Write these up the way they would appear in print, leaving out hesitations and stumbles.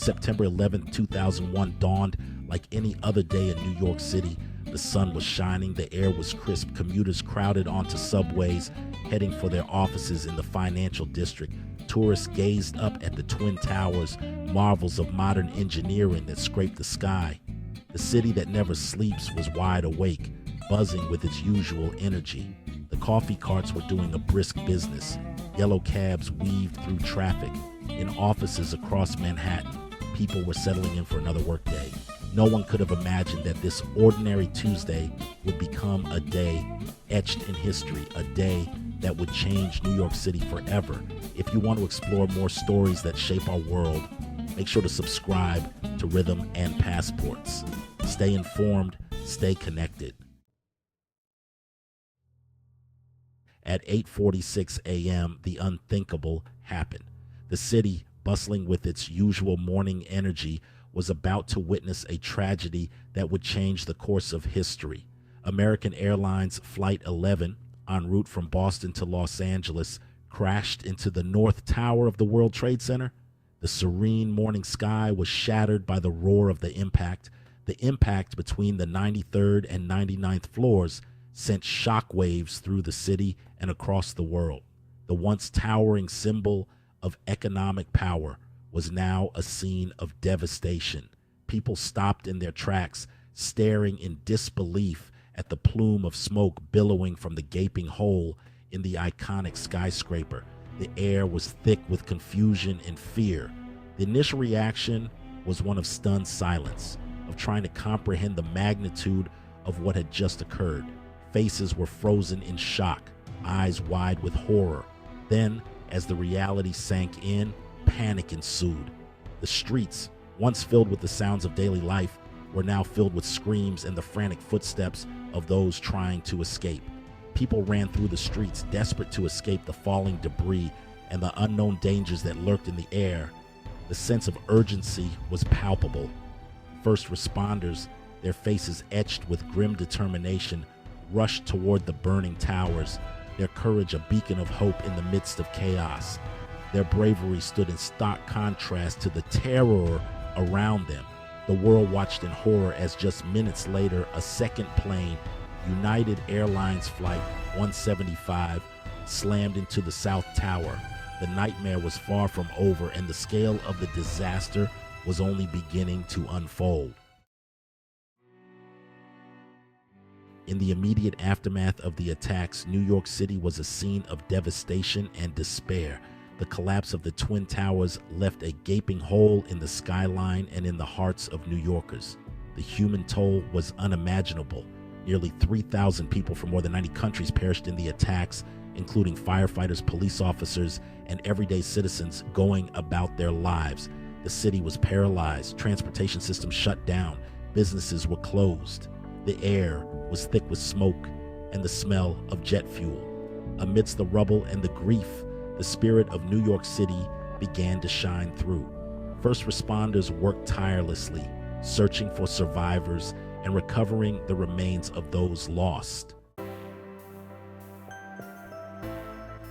September 11, 2001 dawned like any other day in New York City. The sun was shining, the air was crisp, commuters crowded onto subways, heading for their offices in the financial district. Tourists gazed up at the Twin Towers, marvels of modern engineering that scraped the sky. The city that never sleeps was wide awake, buzzing with its usual energy. The coffee carts were doing a brisk business. Yellow cabs weaved through traffic. In offices across Manhattan, people were settling in for another workday. No one could have imagined that this ordinary Tuesday would become a day etched in history, a day that would change New York City forever. If you want to explore more stories that shape our world, make sure to subscribe to Rhythm and Passports. Stay informed, stay connected. At 8:46 a.m., the unthinkable happened. The city, bustling with its usual morning energy, was about to witness a tragedy that would change the course of history. American Airlines Flight 11, en route from Boston to Los Angeles, crashed into the North Tower of the World Trade Center. The serene morning sky was shattered by the roar of the impact. The impact between the 93rd and 99th floors sent shockwaves through the city and across the world. The once towering symbol of economic power was now a scene of devastation. People stopped in their tracks, staring in disbelief at the plume of smoke billowing from the gaping hole in the iconic skyscraper. The air was thick with confusion and fear. The initial reaction was one of stunned silence, of trying to comprehend the magnitude of what had just occurred. Faces were frozen in shock, eyes wide with horror. Then, as the reality sank in, panic ensued. The streets, once filled with the sounds of daily life, were now filled with screams and the frantic footsteps of those trying to escape. People ran through the streets, desperate to escape the falling debris and the unknown dangers that lurked in the air. The sense of urgency was palpable. First responders, their faces etched with grim determination, rushed toward the burning towers, their courage a beacon of hope in the midst of chaos. Their bravery stood in stark contrast to the terror around them. The world watched in horror as just minutes later, a second plane, United Airlines Flight 175, slammed into the South Tower. The nightmare was far from over, and the scale of the disaster was only beginning to unfold. In the immediate aftermath of the attacks, New York City was a scene of devastation and despair. The collapse of the Twin Towers left a gaping hole in the skyline and in the hearts of New Yorkers. The human toll was unimaginable. Nearly 3,000 people from more than 90 countries perished in the attacks, including firefighters, police officers, and everyday citizens going about their lives. The city was paralyzed, transportation systems shut down, businesses were closed. The air was thick with smoke and the smell of jet fuel. Amidst the rubble and the grief, the spirit of New York City began to shine through. First responders worked tirelessly, searching for survivors and recovering the remains of those lost.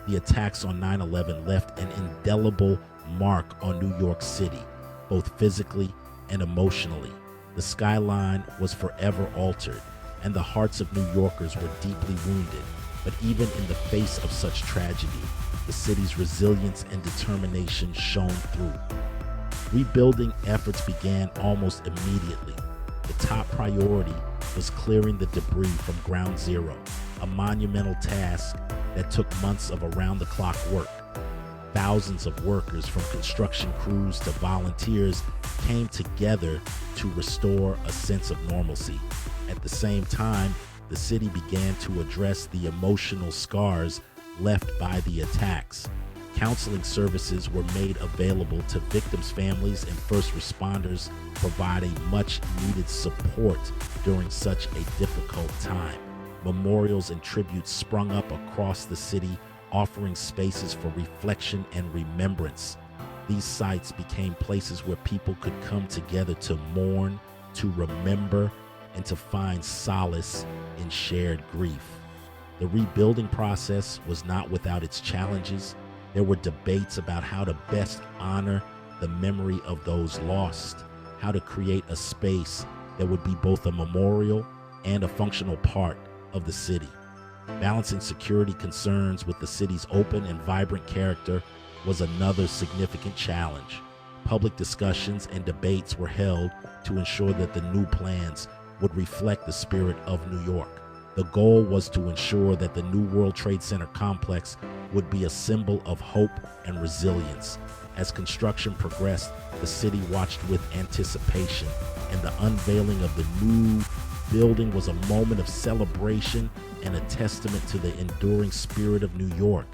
The attacks on 9/11 left an indelible mark on New York City, both physically and emotionally. The skyline was forever altered, and the hearts of New Yorkers were deeply wounded. But even in the face of such tragedy, the city's resilience and determination shone through. Rebuilding efforts began almost immediately. The top priority was clearing the debris from ground zero, a monumental task that took months of around-the-clock work. Thousands of workers, from construction crews to volunteers, came together to restore a sense of normalcy. At the same time, the city began to address the emotional scars left by the attacks. Counseling services were made available to victims' families, and first responders providing much-needed support during such a difficult time. Memorials and tributes sprung up across the city, offering spaces for reflection and remembrance. These sites became places where people could come together to mourn, to remember, and to find solace in shared grief. The rebuilding process was not without its challenges. There were debates about how to best honor the memory of those lost, how to create a space that would be both a memorial and a functional part of the city. Balancing security concerns with the city's open and vibrant character was another significant challenge. Public discussions and debates were held to ensure that the new plans would reflect the spirit of New York. The goal was to ensure that the new World Trade Center complex would be a symbol of hope and resilience. As construction progressed, the city watched with anticipation, and the unveiling of the new building was a moment of celebration and a testament to the enduring spirit of New York.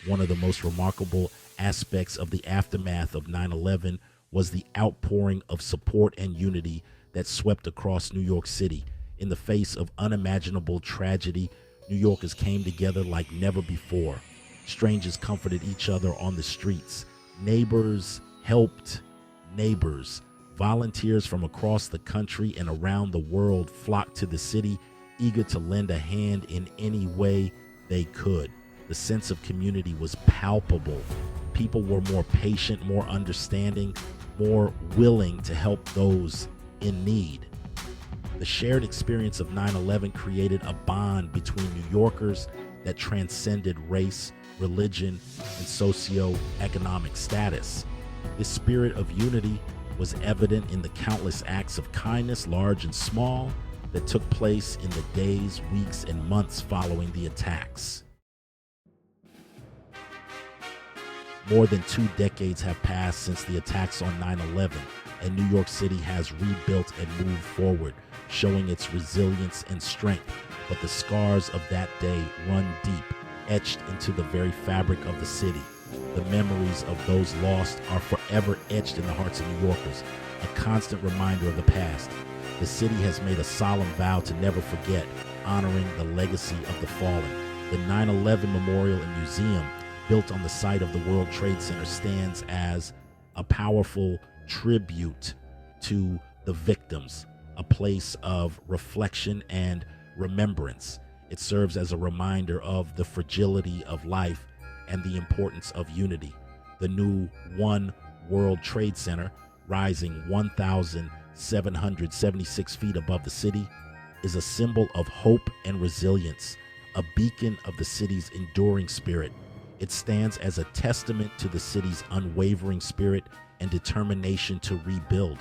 One of the most remarkable aspects of the aftermath of 9/11 was the outpouring of support and unity that swept across New York City. In the face of unimaginable tragedy, New Yorkers came together like never before. Strangers comforted each other on the streets. Neighbors helped neighbors. Volunteers from across the country and around the world flocked to the city, eager to lend a hand in any way they could. The sense of community was palpable. People were more patient, more understanding, more willing to help those in need. The shared experience of 9/11 created a bond between New Yorkers that transcended race, religion, and socio-economic status. This spirit of unity was evident in the countless acts of kindness, large and small, that took place in the days, weeks, and months following the attacks. More than 2 decades have passed since the attacks on 9/11, and New York City has rebuilt and moved forward, showing its resilience and strength. But the scars of that day run deep, etched into the very fabric of the city. The memories of those lost are forever etched in the hearts of New Yorkers, a constant reminder of the past. The city has made a solemn vow to never forget, honoring the legacy of the fallen. The 9/11 Memorial and Museum, built on the site of the World Trade Center, stands as a powerful tribute to the victims, a place of reflection and remembrance. It serves as a reminder of the fragility of life and the importance of unity. The new One World Trade Center, rising 1,776 feet above the city, is a symbol of hope and resilience, a beacon of the city's enduring spirit. It stands as a testament to the city's unwavering spirit and determination to rebuild.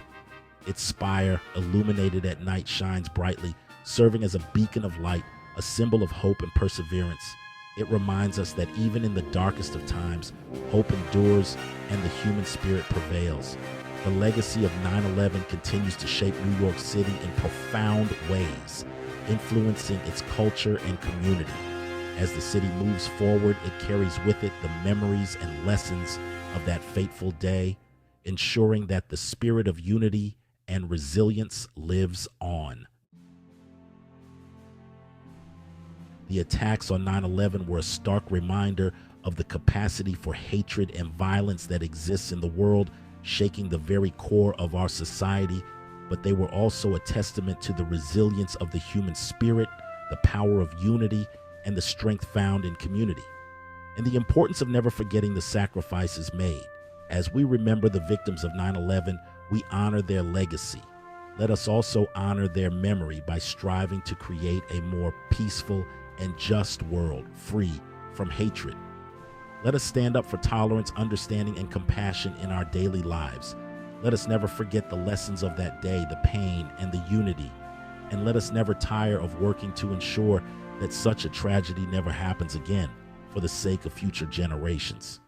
Its spire, illuminated at night, shines brightly, serving as a beacon of light, a symbol of hope and perseverance. It reminds us that even in the darkest of times, hope endures and the human spirit prevails. The legacy of 9/11 continues to shape New York City in profound ways, influencing its culture and community. As the city moves forward, it carries with it the memories and lessons of that fateful day, ensuring that the spirit of unity and resilience lives on. The attacks on 9/11 were a stark reminder of the capacity for hatred and violence that exists in the world, shaking the very core of our society. But they were also a testament to the resilience of the human spirit, the power of unity, and the strength found in community, and the importance of never forgetting the sacrifices made. As we remember the victims of 9/11, we honor their legacy. Let us also honor their memory by striving to create a more peaceful and just world, free from hatred. Let us stand up for tolerance, understanding, and compassion in our daily lives. Let us never forget the lessons of that day, the pain and the unity. And let us never tire of working to ensure that such a tragedy never happens again, for the sake of future generations.